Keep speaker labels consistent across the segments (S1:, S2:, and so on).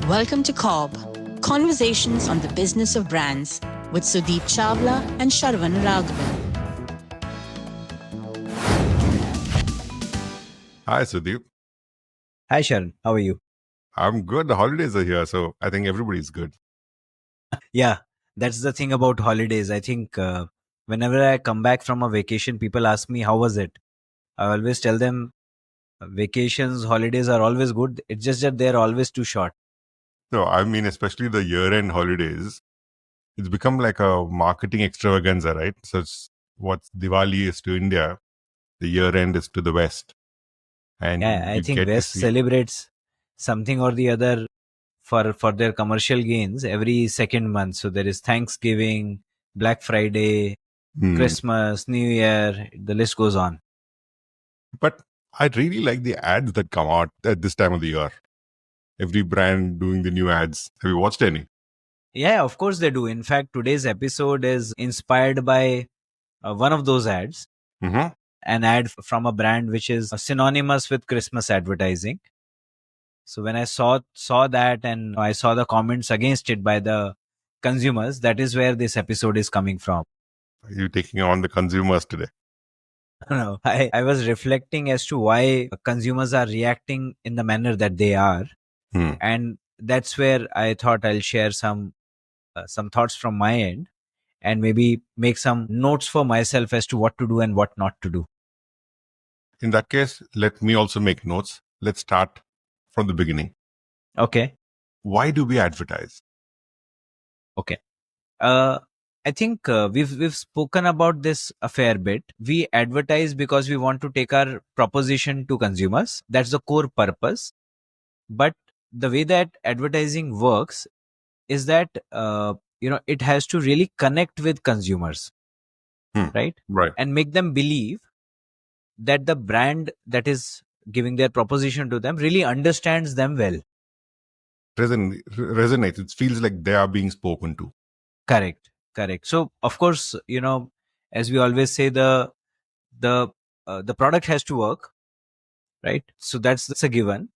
S1: Welcome to CoBB, Conversations on the Business of Brands with Sudeep Chawla and Sharan Raghavan.
S2: Hi, Sudeep.
S3: Hi, Sharan. How are you?
S2: I'm good. The holidays are here, so I think everybody's good.
S3: Yeah, that's the thing about holidays. I think whenever I come back from a vacation, people ask me, how was it? I always tell them vacations, holidays are always good. It's just that they're always too short.
S2: No, I mean, especially the year-end holidays, it's become like a marketing extravaganza, right? So it's what Diwali is to India, the year-end is to the West.
S3: Yeah,
S2: And
S3: I
S2: you
S3: think
S2: get to
S3: West
S2: see,
S3: celebrates something or the other for their commercial gains every second month. So there is Thanksgiving, Black Friday,
S2: hmm.
S3: Christmas, New Year, the list goes on.
S2: But I really like the ads that come out at this time of the year. Every brand doing the new ads. Have you watched any?
S3: Yeah, of course they do. In fact, today's episode is inspired by one of those ads,
S2: Mm-hmm.
S3: an ad from a brand which is synonymous with Christmas advertising. So when I saw that and I saw the comments against it by the consumers, that is where this episode is coming from.
S2: Are you taking on the consumers today?
S3: No, I was reflecting as to why consumers are reacting in the manner that they are,
S2: Hmm.
S3: and that's where I thought I'll share some thoughts from my end and maybe make some notes for myself as to what to do and what not to do.
S2: In that case, let me also make notes. Let's start from the beginning.
S3: Okay.
S2: Why do we advertise?
S3: Okay. Uh, I think we've spoken about this a fair bit. We advertise because we want to take our proposition to consumers. That's the core purpose. But the way that advertising works is that it has to really connect with consumers,
S2: Hmm.
S3: right?
S2: Right.
S3: And make them believe that the brand that is giving their proposition to them really understands them well.
S2: Resonates. It feels like they are being spoken to.
S3: Correct. Correct. So of course, as we always say, the the product has to work, right? So that's a given.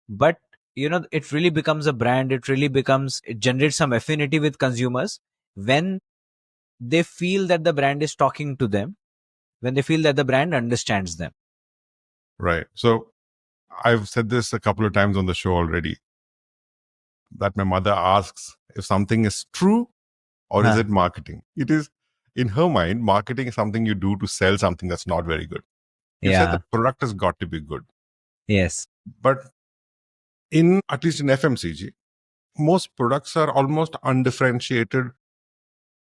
S3: But it really becomes a brand. It generates some affinity with consumers when they feel that the brand is talking to them, when they feel that the brand understands them.
S2: Right. So I've said this a couple of times on the show already, that my mother asks if something is true or is
S3: Huh.
S2: it marketing? It is, in her mind, marketing is something you do to sell something that's not very good. You said the
S3: Yeah.
S2: product has got to be good.
S3: Yes.
S2: But at least in FMCG, most products are almost undifferentiated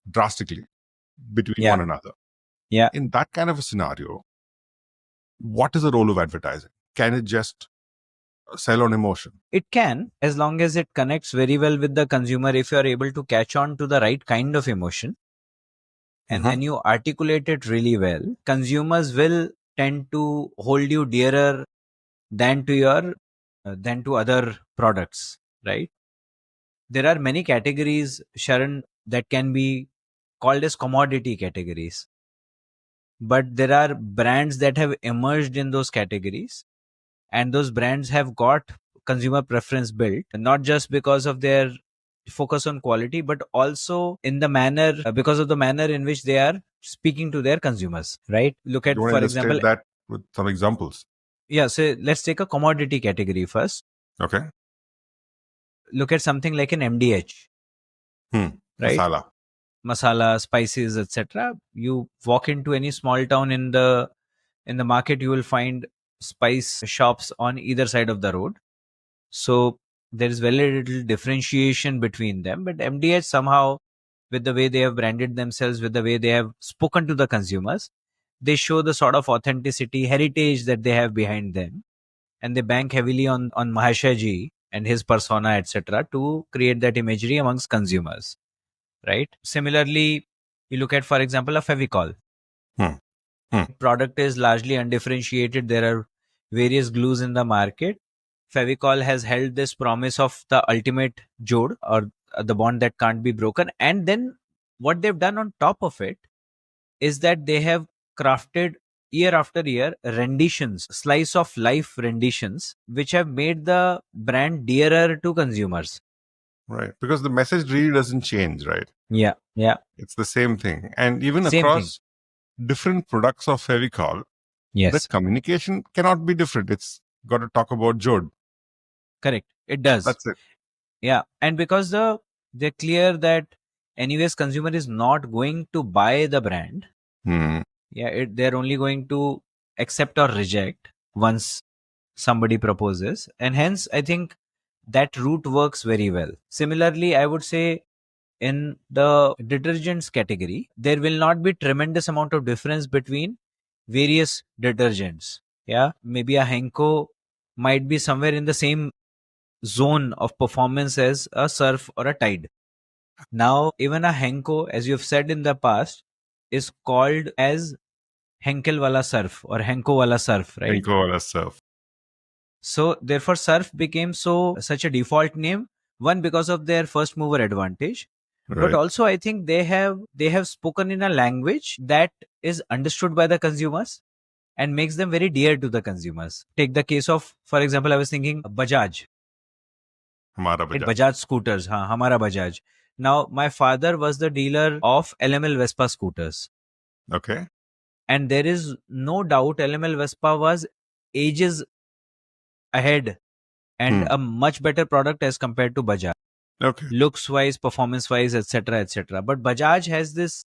S2: drastically between
S3: Yeah.
S2: one another.
S3: Yeah.
S2: In that kind of a scenario, what is the role of advertising? Can it just sell on emotion?
S3: It can, as long as it connects very well with the consumer. If you are able to catch on to the right kind of emotion, and
S2: Mm-hmm.
S3: and you articulate it really well, consumers will tend to hold you dearer than to your than to other products, right? There are many categories, Sharon, that can be called as commodity categories, but there are brands that have emerged in those categories, and those brands have got consumer preference built, not just because of their focus on quality, but also in the manner because of the manner in which they are speaking to their consumers, right? Look
S2: You
S3: at,
S2: want to
S3: for example,
S2: illustrate that with some examples?
S3: yeah, so let's take a commodity category first.
S2: Okay.
S3: Look at something like an MDH, right?
S2: Masala.
S3: Masala, spices, etc. You walk into any small town in the market, you will find spice shops on either side of the road. So there is very little differentiation between them. But MDH somehow, with the way they have branded themselves, with the way they have spoken to the consumers, they show the sort of authenticity, heritage that they have behind them, and they bank heavily on Mahasha ji and his persona, etc., to create that imagery amongst consumers. Right. Similarly, you look at, for example, a Fevicol.
S2: Hmm. Hmm.
S3: Product is largely undifferentiated. There are various glues in the market. Fevicol has held this promise of the ultimate jod, or the bond that can't be broken. And then what they've done on top of it is that they have crafted year after year renditions, slice of life renditions, which have made the brand dearer to consumers.
S2: Right. Because the message really doesn't change, right?
S3: Yeah. Yeah.
S2: It's the same thing. And even
S3: Same thing.
S2: across different products of Fevicol, the
S3: Yes.
S2: communication cannot be different. It's got to talk about Jode.
S3: Correct. It does.
S2: That's it.
S3: Yeah. And because they're clear that anyways consumer is not going to buy the brand.
S2: Hmm.
S3: Yeah. They're only going to accept or reject once somebody proposes. And hence, I think that route works very well. Similarly, I would say in the detergents category, there will not be tremendous amount of difference between various detergents. Yeah. Maybe a Henko might be somewhere in the same zone of performance as a Surf or a Tide. Now, even a Henko, as you've said in the past, is called as Henkel wala Surf or Henko wala Surf, right?
S2: Think of surf.
S3: So therefore, Surf became such a default name. One, because of their first mover advantage, but
S2: Right.
S3: also I think they have spoken in a language that is understood by the consumers and makes them very dear to the consumers. Take the case of, for example, I was thinking Bajaj,
S2: Hamara
S3: right?
S2: Bajaj.
S3: Bajaj scooters, Hamara Bajaj. Now, my father was the dealer of LML Vespa scooters,
S2: Okay.
S3: and there is no doubt LML Vespa was ages ahead and
S2: Hmm.
S3: a much better product as compared to Bajaj,
S2: Okay.
S3: looks wise, performance wise, etc., etc. But Bajaj has this,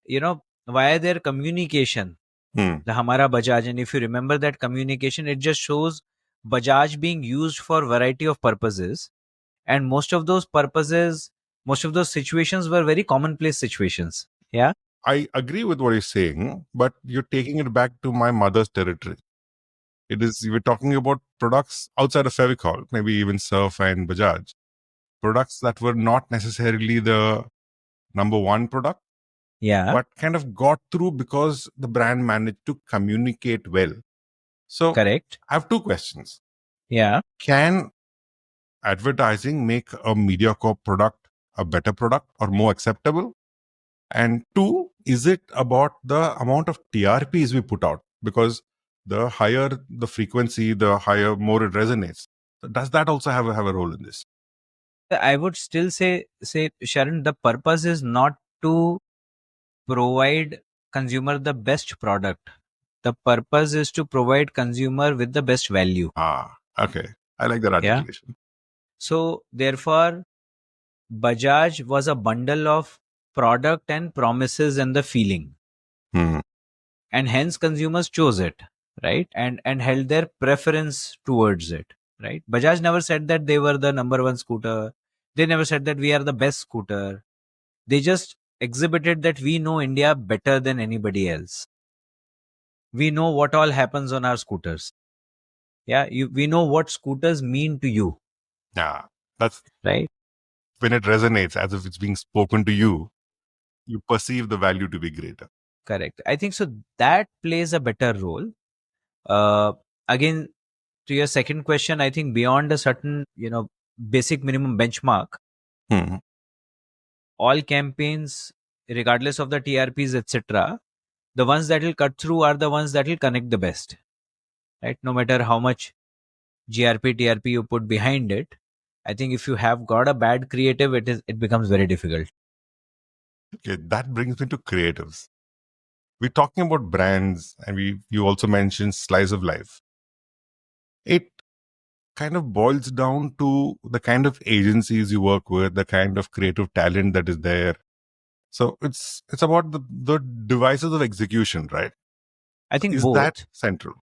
S3: via their communication,
S2: Hmm.
S3: the Hamara Bajaj, and if you remember that communication, it just shows Bajaj being used for variety of purposes, and most of those situations were very commonplace situations. Yeah.
S2: I agree with what you're saying, but you're taking it back to my mother's territory. It is, we're talking about products outside of Fevicol, maybe even Surf and Bajaj, products that were not necessarily the number one product,
S3: Yeah.
S2: but kind of got through because the brand managed to communicate well. So
S3: Correct.
S2: I have two questions.
S3: Yeah.
S2: Can advertising make a MediaCorp product a better product or more acceptable? And two, is it about the amount of TRPs we put out? Because the higher the frequency, the higher, more it resonates. So does that also have a role in this?
S3: I would still say Sharon, the purpose is not to provide consumer the best product. The purpose is to provide consumer with the best value.
S2: Ah, okay. I like that
S3: Yeah.
S2: articulation.
S3: So therefore, Bajaj was a bundle of product and promises and the feeling,
S2: Hmm.
S3: and hence consumers chose it, right? And held their preference towards it, right? Bajaj never said that they were the number one scooter. They never said that we are the best scooter. They just exhibited that we know India better than anybody else. We know what all happens on our scooters. Yeah, we know what scooters mean to you,
S2: Yeah. That's
S3: right?
S2: when it resonates as if it's being spoken to you, you perceive the value to be greater.
S3: Correct. I think so. That plays a better role. Uh, Again, to your second question, I think beyond a certain, basic minimum benchmark,
S2: Hmm.
S3: all campaigns, regardless of the TRPs, etc., the ones that will cut through are the ones that will connect the best, right? No matter how much GRP, TRP you put behind it, I think if you have got a bad creative, it becomes very difficult.
S2: Okay, that brings me to creatives. We're talking about brands, and you also mentioned slice of life. It kind of boils down to the kind of agencies you work with, the kind of creative talent that is there. So it's about the devices of execution, right?
S3: I
S2: So
S3: think
S2: is that
S3: both,
S2: central?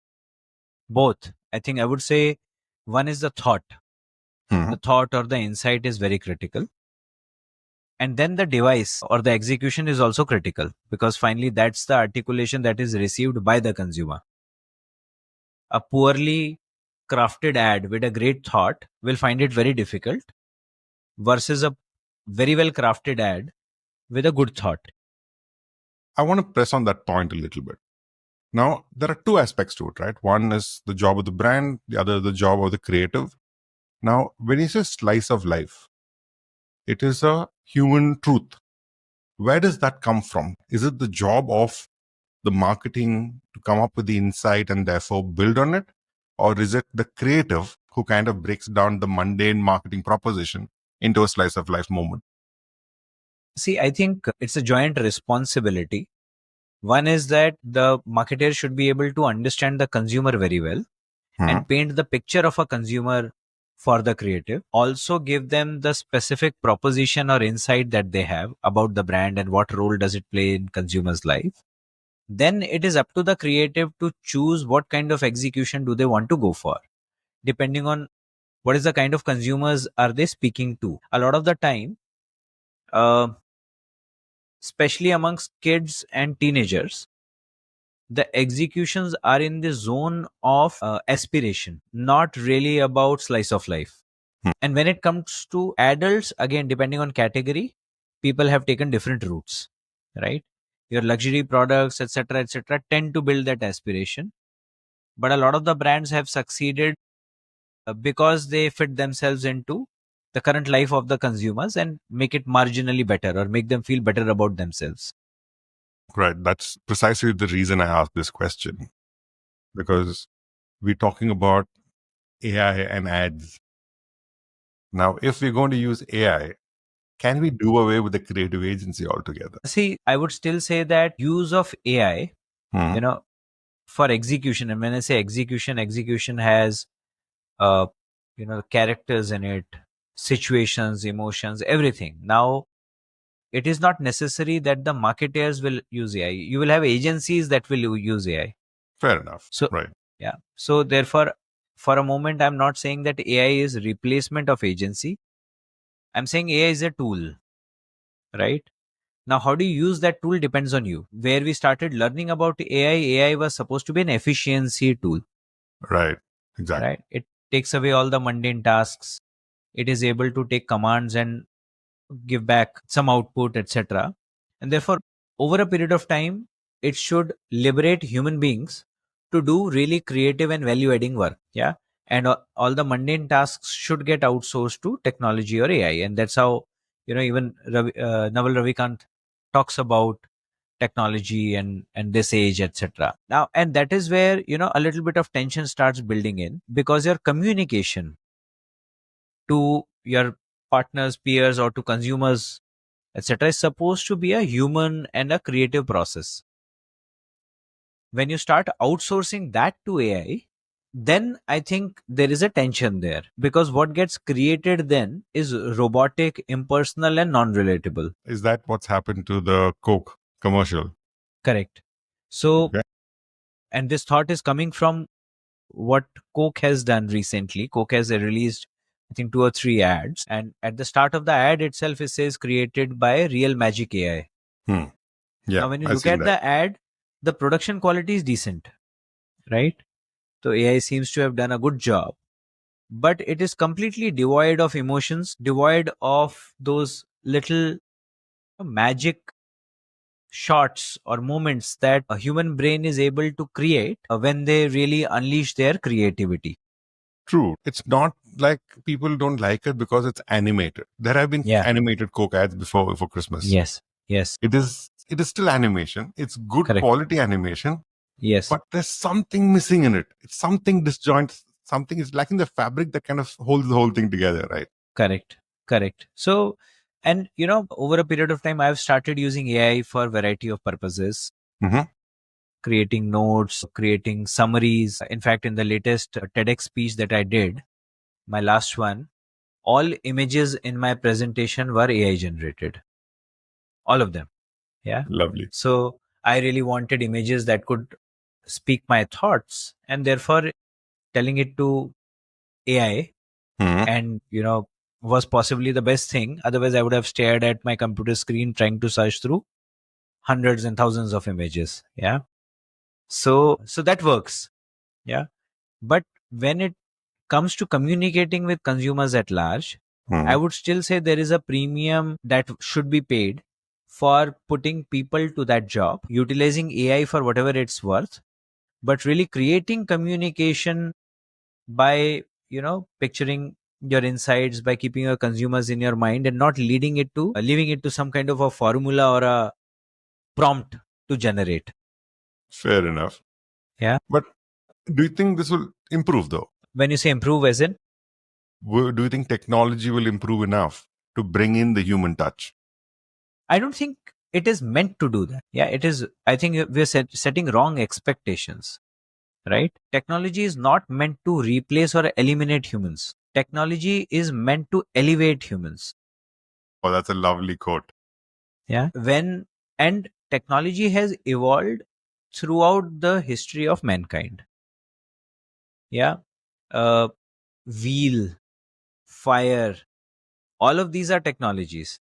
S3: both. I think I would say one is the thought.
S2: Hmm.
S3: The thought or the insight is very critical. And then the device or the execution is also critical because finally that's the articulation that is received by the consumer. A poorly crafted ad with a great thought will find it very difficult versus a very well crafted ad with a good thought.
S2: I want to press on that point a little bit. Now, there are two aspects to it, right? One is the job of the brand, the other the job of the creative. Now, when you say slice of life, it is a human truth. Where does that come from? Is it the job of the marketing to come up with the insight and therefore build on it? Or is it the creative who kind of breaks down the mundane marketing proposition into a slice of life moment?
S3: See, I think it's a joint responsibility. One is that the marketer should be able to understand the consumer very well
S2: Hmm.
S3: and paint the picture of a consumer for the creative. Also give them the specific proposition or insight that they have about the brand and what role does it play in consumers' life. Then it is up to the creative to choose what kind of execution do they want to go for, depending on what is the kind of consumers are they speaking to. A lot of the time, uh, especially amongst kids and teenagers, the executions are in the zone of aspiration, not really about slice of life.
S2: Hmm.
S3: And when it comes to adults, again, depending on category, people have taken different routes, right? Your luxury products, etc., tend to build that aspiration. But a lot of the brands have succeeded because they fit themselves into the current life of the consumers and make it marginally better or make them feel better about themselves.
S2: Right. That's precisely the reason I asked this question, because we're talking about AI and ads. Now, if we're going to use AI, can we do away with the creative agency altogether?
S3: See, I would still say that use of AI,
S2: Hmm.
S3: you know, for execution, and when I say execution, execution has, uh, characters in it, situations, emotions, everything. Now, it is not necessary that the marketers will use AI. You will have agencies that will use AI.
S2: Fair enough.
S3: So,
S2: Right.
S3: yeah. So, therefore, for a moment, I'm not saying that AI is replacement of agency. I'm saying AI is a tool, right? Now, how do you use that tool depends on you. Where we started learning about AI was supposed to be an efficiency tool,
S2: Right. Exactly.
S3: right? It takes away all the mundane tasks. It is able to take commands and give back some output, etc. And therefore, over a period of time, it should liberate human beings to do really creative and value adding work. Yeah. And all the mundane tasks should get outsourced to technology or AI. And that's how, even Naval Ravikant talks about technology and this age, etc. Now, and that is where, a little bit of tension starts building in, because your communication to your partners, peers, or to consumers, etc., is supposed to be a human and a creative process. When you start outsourcing that to AI, then I think there is a tension there, because what gets created then is robotic, impersonal, and non relatable.
S2: Is that what's happened to the Coke commercial?
S3: Correct. So,
S2: Okay.
S3: and this thought is coming from what Coke has done recently. Coke has released, I think, 2 or 3 ads. And at the start of the ad itself, it says created by Real Magic AI.
S2: Hmm. Yeah,
S3: Now, when you
S2: I've
S3: look
S2: seen
S3: at
S2: that.
S3: the ad, the production quality is decent, right? So AI seems to have done a good job, but it is completely devoid of emotions, devoid of those little magic shots or moments that a human brain is able to create when they really unleash their creativity.
S2: True. It's not like people don't like it because it's animated. There have been
S3: Yeah.
S2: animated Coke ads before Christmas.
S3: Yes. Yes.
S2: It is still animation. It's good
S3: Correct.
S2: quality animation,
S3: Yes.
S2: but there's something missing in it. It's something disjoint. Something is lacking the fabric that kind of holds the whole thing together, right?
S3: Correct. Correct. So, and over a period of time, I've started using AI for a variety of purposes,
S2: Mm-hmm.
S3: creating notes, creating summaries. In fact, in the latest TEDx speech that I did, my last one, all images in my presentation were AI generated. All of them. Yeah.
S2: Lovely.
S3: So I really wanted images that could speak my thoughts, and therefore telling it to AI
S2: Mm-hmm.
S3: and, was possibly the best thing. Otherwise, I would have stared at my computer screen trying to search through hundreds and thousands of images. Yeah. So that works. Yeah. But when it comes to communicating with consumers at large, I would still say there is a premium that should be paid for putting people to that job, utilizing AI for whatever it's worth, but really creating communication by, picturing your insights, by keeping your consumers in your mind and not leaving it to some kind of a formula or a prompt to generate.
S2: Fair enough.
S3: Yeah.
S2: But do you think this will improve though?
S3: When you say improve, as in?
S2: Do you think technology will improve enough to bring in the human touch.
S3: I don't think it is meant to do that. Yeah, it is. I think we're setting wrong expectations, right? Technology is not meant to replace or eliminate humans. Technology is meant to elevate humans.
S2: Oh, that's a lovely quote.
S3: Yeah. And technology has evolved throughout the history of mankind. Yeah. Uh, Wheel, fire, all of these are technologies.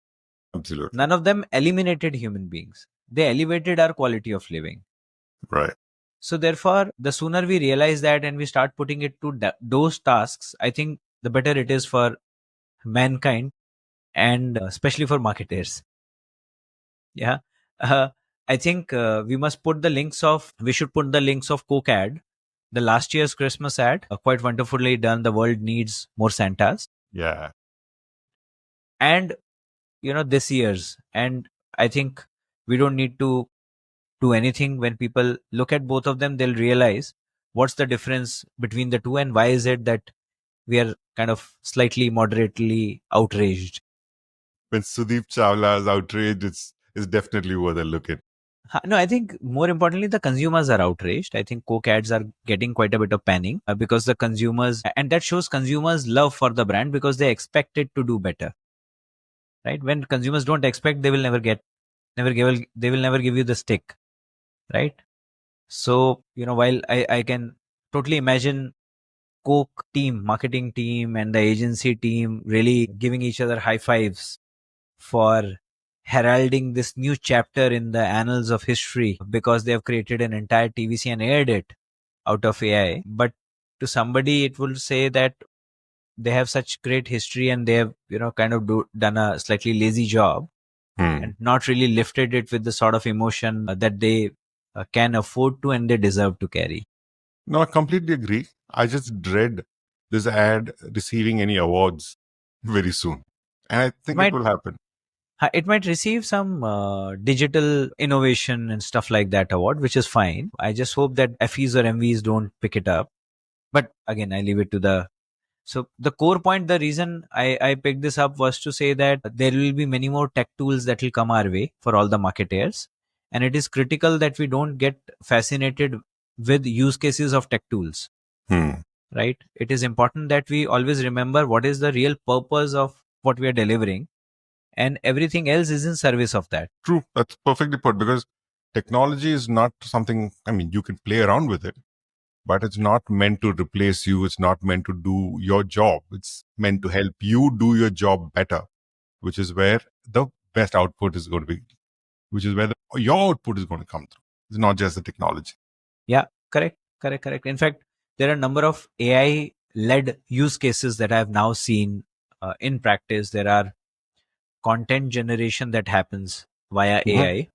S2: Absolutely.
S3: None of them eliminated human beings. They elevated our quality of living.
S2: Right.
S3: So therefore, the sooner we realize that and we start putting it to those tasks, I think the better it is for mankind and especially for marketers. Yeah. Uh, I think we should put the links of Coke ad, the last year's Christmas ad, quite wonderfully done. The world needs more Santas.
S2: Yeah.
S3: And, this year's. And I think we don't need to do anything. When people look at both of them, they'll realize what's the difference between the two and why is it that we are kind of slightly moderately outraged.
S2: When Sudeep Chawla is outraged, it's definitely worth a look at.
S3: No, I think more importantly, the consumers are outraged. I think Coke ads are getting quite a bit of panning because the consumers, and that shows consumers' love for the brand because they expect it to do better. Right? When consumers don't expect, they will they will never give you the stick. Right? So, while I can totally imagine Coke team, marketing team, and the agency team really giving each other high fives for heralding this new chapter in the annals of history because they have created an entire TVC and aired it out of AI. But to somebody, it will say that they have such great history and they have, kind of done a slightly lazy job and not really lifted it with the sort of emotion that they can afford to and they deserve to carry.
S2: No, I completely agree. I just dread this ad receiving any awards very soon. And I think it will happen.
S3: It might receive some digital innovation and stuff like that award, which is fine. I just hope that FEs or MVs don't pick it up. But again, I leave it to so the core point, the reason I picked this up was to say that there will be many more tech tools that will come our way for all the marketers. And it is critical that we don't get fascinated with use cases of tech tools, right? It is important that we always remember what is the real purpose of what we are delivering, and everything else is in service of that.
S2: True. That's perfectly put, because technology is not something, I mean, you can play around with it, but it's not meant to replace you. It's not meant to do your job. It's meant to help you do your job better, which is where the best output is going to be, which is where your output is going to come through. It's not just the technology.
S3: Yeah, correct. In fact, there are a number of AI-led use cases that I've now seen in practice. There are content generation that happens via AI.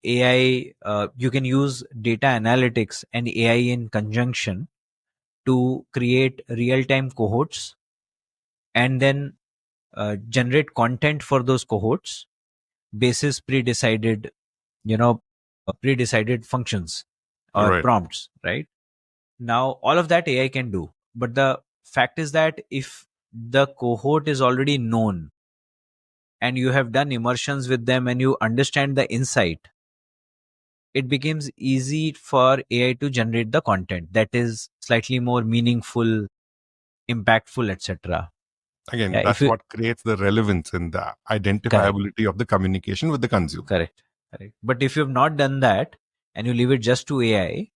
S3: AI, you can use data analytics and AI in conjunction to create real-time cohorts and then generate content for those cohorts basis predecided, predecided functions or prompts, right? Now, all of that AI can do. But the fact is that if the cohort is already known and you have done immersions with them and you understand the insight, it becomes easy for AI to generate the content that is slightly more meaningful, impactful, etc.
S2: Again,
S3: Yeah,
S2: that's what creates the relevance and the identifiability of the communication with the consumer.
S3: Correct. But if you have not done that and you leave it just to AI,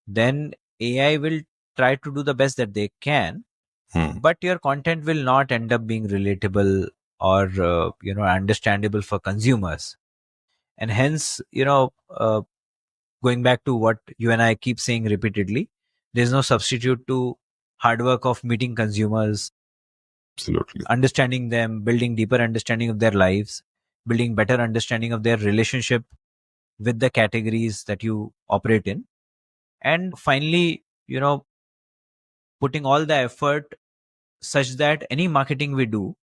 S3: then AI will try to do the best that they can, but your content will not end up being relatable or understandable for consumers. And hence, going back to what you and I keep saying repeatedly, there's no substitute to hard work of meeting consumers.
S2: Absolutely.
S3: Understanding them, building deeper understanding of their lives, building better understanding of their relationship with the categories that you operate in. And finally, putting all the effort such that any marketing we do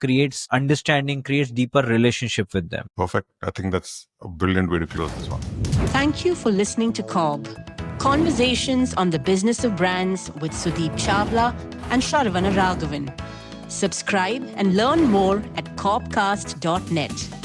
S3: creates understanding, creates deeper relationship with them.
S2: Perfect. I think that's a brilliant way to close this one.
S1: Thank you for listening to CoBB, Conversations on the Business of Brands with Sudeep Chawla and Sharan Raghavan. Subscribe and learn more at copcast.net.